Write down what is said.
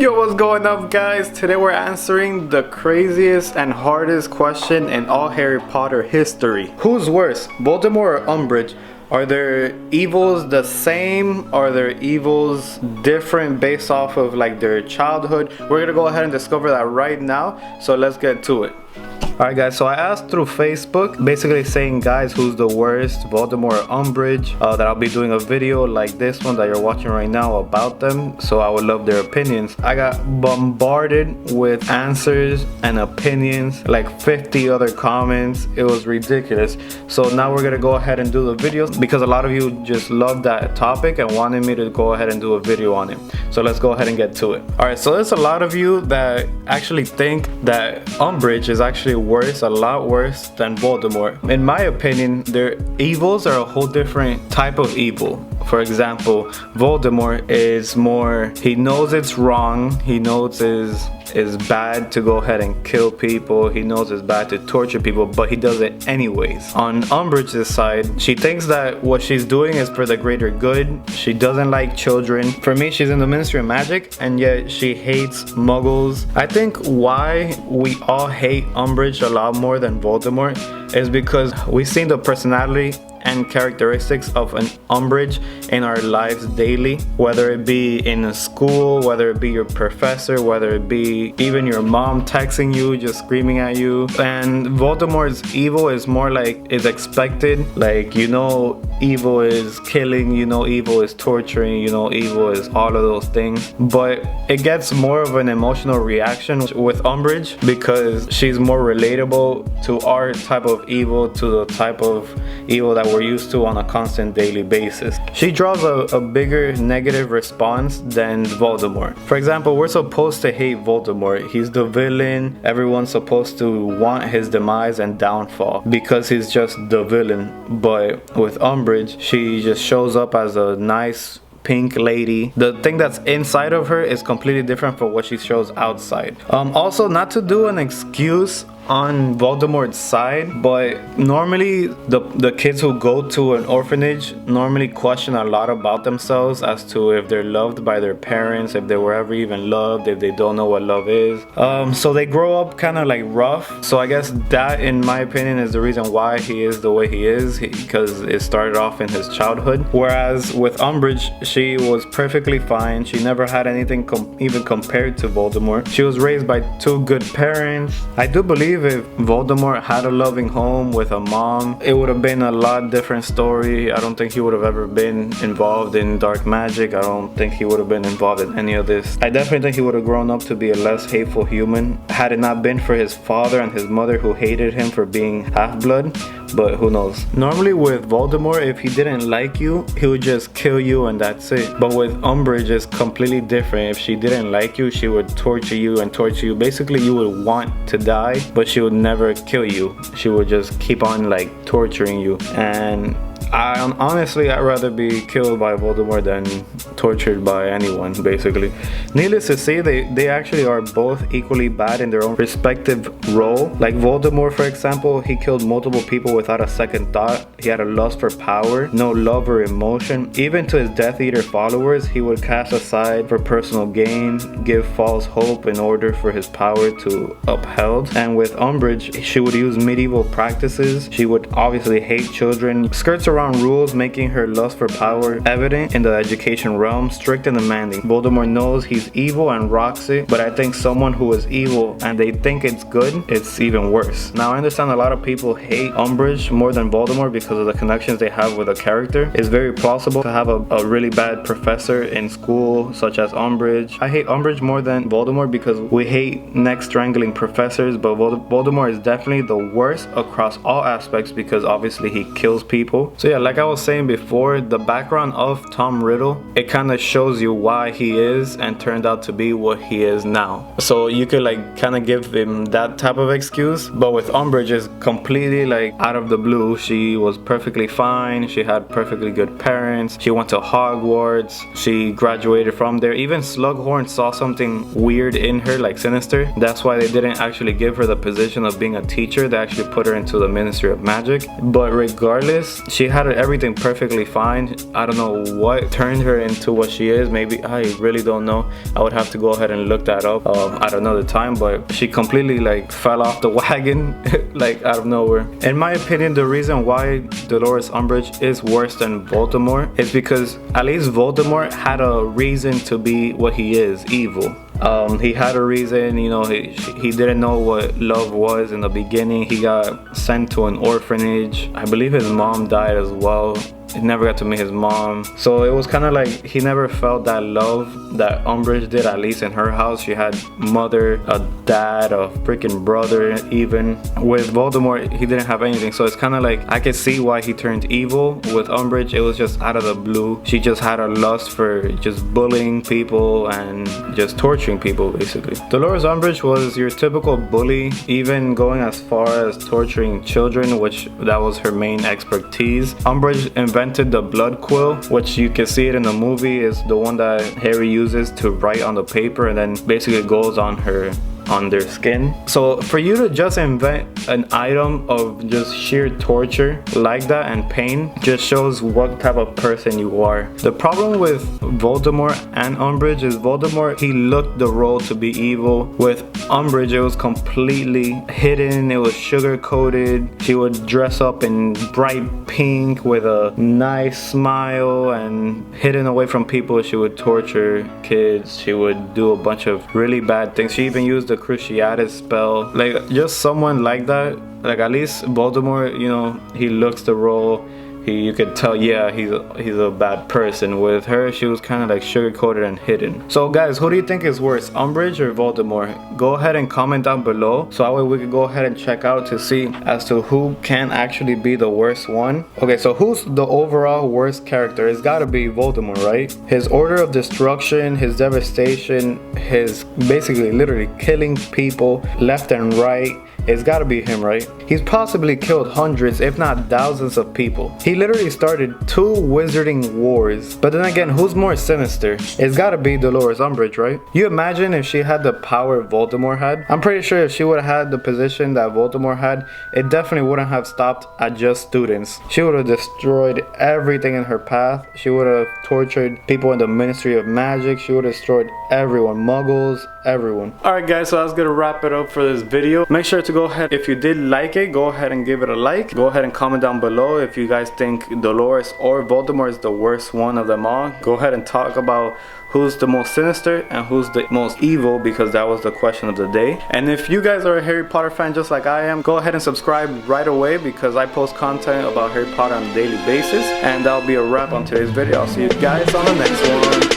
Yo, what's going up, guys? Today we're answering the craziest and hardest question in all Harry Potter history. Who's worse, Voldemort or Umbridge? Are their evils the same? Are their evils different based off of like their childhood? We're gonna go ahead and discover that right now, so let's get to it. Alright guys, so I asked through Facebook, basically saying, guys, who's the worst, Voldemort or Umbridge, that I'll be doing a video like this one that you're watching right now about them, so I would love their opinions. I got bombarded with answers and opinions, like 50 other comments. It was ridiculous. So now we're gonna go ahead and do the video because a lot of you just love that topic and wanted me to go ahead and do a video on it. So let's go ahead and get to it. Alright, so there's a lot of you that actually think that Umbridge is actually worse, a lot worse than Voldemort. In my opinion, their evils are a whole different type of evil. For example, Voldemort is more, he knows it's wrong, he knows it's bad to go ahead and kill people, he knows it's bad to torture people, but he does it anyways. On Umbridge's side, she thinks that what she's doing is for the greater good. She doesn't like children. For me, she's in the Ministry of Magic, and yet she hates muggles. I think why we all hate Umbridge a lot more than Voldemort is because we've seen the personality and characteristics of an Umbridge in our lives daily, whether it be in a school, whether it be your professor, whether it be even your mom texting you, just screaming at you. And Voldemort's evil is more like, is expected, like, you know, evil is killing, you know, evil is torturing, you know, evil is all of those things, but it gets more of an emotional reaction with Umbridge because she's more relatable to our type of evil, to the type of evil that we're used to on a constant daily basis. She draws a bigger negative response than Voldemort. For example, we're supposed to hate Voldemort. He's the villain. Everyone's supposed to want his demise and downfall because he's just the villain. But with Umbridge, she just shows up as a nice pink lady. The thing that's inside of her is completely different from what she shows outside. Also, not to do an excuse on Voldemort's side, but normally the kids who go to an orphanage normally question a lot about themselves as to if they're loved by their parents, if they were ever even loved, if they don't know what love is. So they grow up kind of like rough. So I guess that, in my opinion, is the reason why he is the way he is, because it started off in his childhood. Whereas with Umbridge, she was perfectly fine. She never had anything even compared to Voldemort. She was raised by two good parents. I do believe if Voldemort had a loving home with a mom, it would have been a lot different story. I don't think he would have ever been involved in dark magic. I don't think he would have been involved in any of this. I definitely think he would have grown up to be a less hateful human had it not been for his father and his mother who hated him for being half-blood, but who knows. Normally with Voldemort, if he didn't like you, he would just kill you and that's it. But with Umbridge, it's completely different. If she didn't like you, she would torture you and torture you. Basically, you would want to die, but she would never kill you. She would just keep on like torturing you. And honestly, I'd rather be killed by Voldemort than tortured by anyone, basically. Needless to say, they actually are both equally bad in their own respective role. Like Voldemort, for example, he killed multiple people without a second thought. He had a lust for power, no love or emotion. Even to his Death Eater followers, he would cast aside for personal gain, give false hope in order for his power to upheld. And with Umbridge, she would use medieval practices. She would obviously hate children, skirts around rules, making her lust for power evident in the education realm, strict and demanding. Voldemort knows he's evil and rocks it, but I think someone who is evil and they think it's good, it's even worse. Now I understand a lot of people hate Umbridge more than Voldemort because of the connections they have with the character. It's very plausible to have a really bad professor in school such as Umbridge. I hate Umbridge more than Voldemort because we hate neck strangling professors, but Voldemort is definitely the worst across all aspects because obviously he kills people. So yeah, like I was saying before, the background of Tom Riddle, it kind of shows you why he is and turned out to be what he is now. So you could like kind of give him that type of excuse, but with Umbridge, it's completely like out of the blue. She was perfectly fine. She had perfectly good parents. She went to Hogwarts. She graduated from there. Even Slughorn saw something weird in her, like sinister. That's why they didn't actually give her the position of being a teacher. They actually put her into the Ministry of Magic. But regardless, she had had everything perfectly fine. I don't know what turned her into what she is. Maybe, I really don't know. I would have to go ahead and look that up at another time, but she completely like fell off the wagon like out of nowhere. In my opinion, the reason why Dolores Umbridge is worse than Voldemort is because at least Voldemort had a reason to be what he is, evil. He had a reason, you know, he didn't know what love was in the beginning. He got sent to an orphanage. I believe his mom died as well. He never got to meet his mom. So it was kind of like he never felt that love that Umbridge did, at least in her house. She had mother, a dad, a freaking brother even. With Voldemort, he didn't have anything. So it's kind of like I could see why he turned evil. With Umbridge, it was just out of the blue. She just had a lust for just bullying people and just torturing people basically. Dolores Umbridge was your typical bully, even going as far as torturing children, which that was her main expertise. Umbridge invented the blood quill, which you can see it in the movie, is the one that Harry uses to write on the paper and then basically goes on their skin. So for you to just invent an item of just sheer torture like that and pain just shows what type of person you are. The problem with Voldemort and Umbridge is Voldemort, he looked the role to be evil. With Umbridge, it was completely hidden. It was sugar coated. She would dress up in bright pink with a nice smile, and hidden away from people, she would torture kids. She would do a bunch of really bad things. She even used the Cruciatus spell. Like, just someone like that, like at least Voldemort, you know, he looks the role. You could tell, yeah, he's a bad person. With her, she was kind of like sugar-coated and hidden. So guys, who do you think is worse, Umbridge or Voldemort? Go ahead and comment down below, so that way we can go ahead and check out to see as to who can actually be the worst one. Okay, so who's the overall worst character? It's gotta be Voldemort, right? His order of destruction, his devastation, his basically literally killing people left and right. It's gotta be him, right? He's possibly killed hundreds, if not thousands of people. He literally started 2 wizarding wars. But then again, who's more sinister? It's gotta be Dolores Umbridge, right? You imagine if she had the power Voldemort had? I'm pretty sure if she would have had the position that Voldemort had, it definitely wouldn't have stopped at just students. She would have destroyed everything in her path. She would have tortured people in the Ministry of Magic. She would have destroyed everyone, muggles, everyone. Alright guys, so that's gonna wrap it up for this video. Make sure to go ahead, if you did like it, go ahead and give it a like. Go ahead and comment down below if you guys think Dolores or Voldemort is the worst one of them all. Go ahead and talk about who's the most sinister and who's the most evil, because that was the question of the day. And if you guys are a Harry Potter fan just like I am, go ahead and subscribe right away, because I post content about Harry Potter on a daily basis. And that'll be a wrap on today's video. I'll see you guys on the next one.